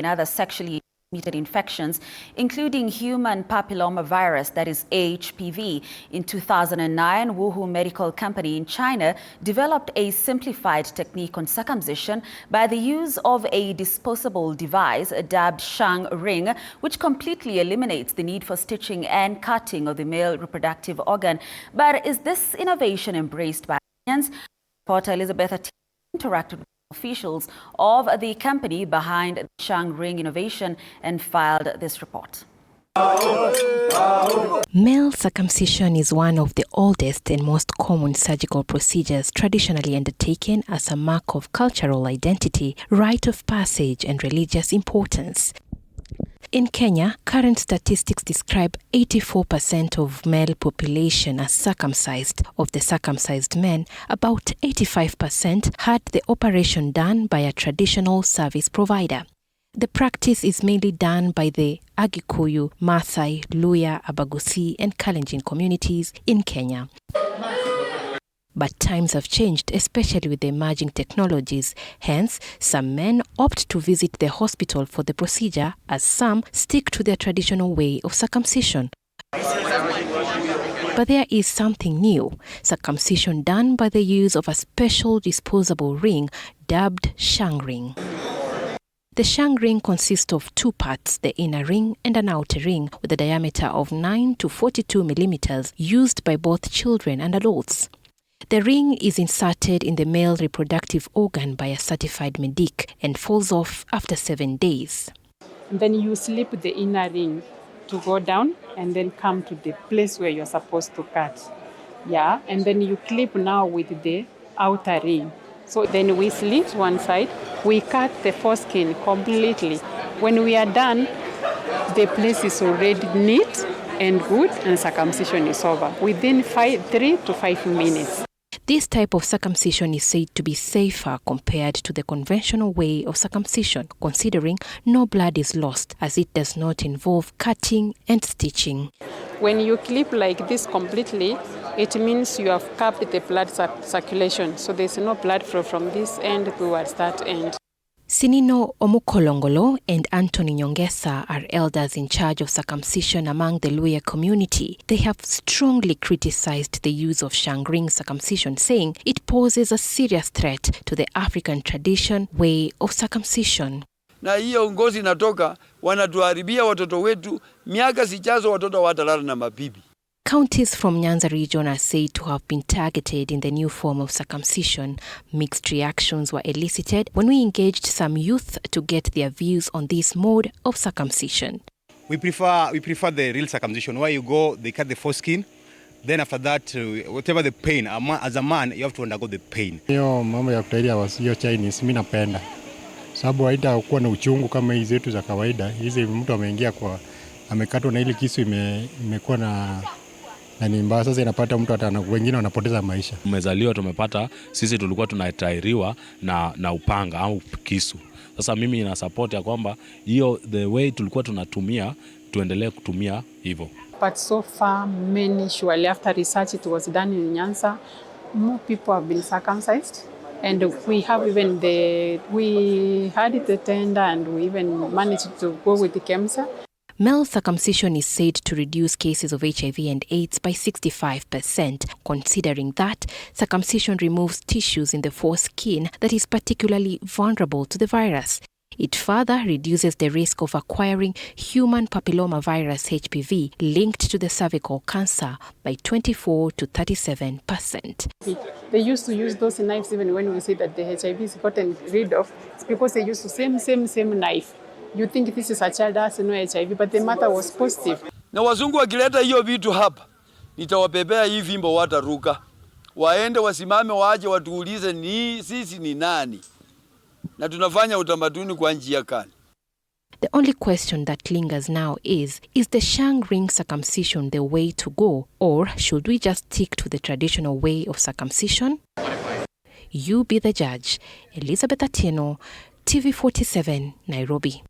and other sexually transmitted infections, including human papillomavirus, that is HPV. In 2009, Wuhu Medical Company in China developed a simplified technique on circumcision by the use of a disposable device dubbed Shang ring, which completely eliminates the need for stitching and cutting of the male reproductive organ. But is this innovation embraced by Kenyans? Reporter Elizabeth interacted with officials of the company behind the Shang ring innovation and filed this report. Male circumcision is one of the oldest and most common surgical procedures traditionally undertaken as a mark of cultural identity, rite of passage, and religious importance. In Kenya, current statistics describe 84% of male population as circumcised. Of the circumcised men, about 85% had the operation done by a traditional service provider. The practice is mainly done by the Agikuyu, Maasai, Luya, Abagusi, and Kalenjin communities in Kenya. But times have changed, especially with the emerging technologies. Hence, some men opt to visit the hospital for the procedure, as some stick to their traditional way of circumcision. But there is something new: circumcision done by the use of a special disposable ring dubbed Shang ring. The Shang ring consists of two parts, the inner ring and an outer ring, with a diameter of 9 to 42 millimeters, used by both children and adults. The ring is inserted in the male reproductive organ by a certified medic and falls off after 7 days. Then you slip the inner ring to go down and then come to the place where you're supposed to cut. Yeah, and then you clip now with the outer ring. So then we slit one side, we cut the foreskin completely. When we are done, the place is already neat and good, and circumcision is over within 3 to 5 minutes. This type of circumcision is said to be safer compared to the conventional way of circumcision, considering no blood is lost, as it does not involve cutting and stitching. When you clip like this completely, it means you have capped the blood circulation, so there's no blood flow from this end towards that end. Sinino Omukolongolo and Anthony Nyongesa are elders in charge of circumcision among the Luya community. They have strongly criticized the use of Shang ring circumcision, saying it poses a serious threat to the African tradition way of circumcision. Na hiyo ngozi inatoka, wanatuharibia watoto wetu, miaka sijazo watoto watalala na mabibi. Counties from Nyanza region are said to have been targeted in the new form of circumcision. Mixed reactions were elicited when we engaged some youth to get their views on this mode of circumcision. We prefer the real circumcision, where you go, they cut the foreskin, then after that, whatever the pain, as a man, you have to undergo the pain. Hiyo mambo ya kutairia wasio Chinese, mimi napenda. Sababu haita kuwa na uchungu kama hizi zetu za kawaida. Hizi mtu ameingia kwa amekatwa na ile kisu imekuwa na ni mbaya, sasa inapata mtu wengine wanapoteza maisha. Umezaliwa tumepata, sisi tulikuwa tunatairiwa na upanga au kisu. Sasa mimi ina support ya kwamba hiyo the way tulikuwa tunatumia tuendelee kutumia hivyo. But so far, surely after research it was done in Nyanza, more people have been circumcised, and we had the tender and we even managed to go with the KEMSA. Male circumcision is said to reduce cases of HIV and AIDS by 65%, considering that circumcision removes tissues in the foreskin that is particularly vulnerable to the virus. It further reduces the risk of acquiring human papillomavirus HPV linked to the cervical cancer by 24 to 37%. They used to use those knives even when we say that the HIV is gotten rid of, it's because they used the same knife. You think this is a child has no HIV, but the mother was positive. Na wazungu wakileta hiyo vitu hapa, nitawapepea hii fimbo wataruka. Waende wasimame waje watuulize sisi ni nani. Na tunafanya utamaduni kwa njia gani? The only question that lingers now is the Shang ring circumcision the way to go, or should we just stick to the traditional way of circumcision? You be the judge. Elizabeth Atieno, TV47, Nairobi.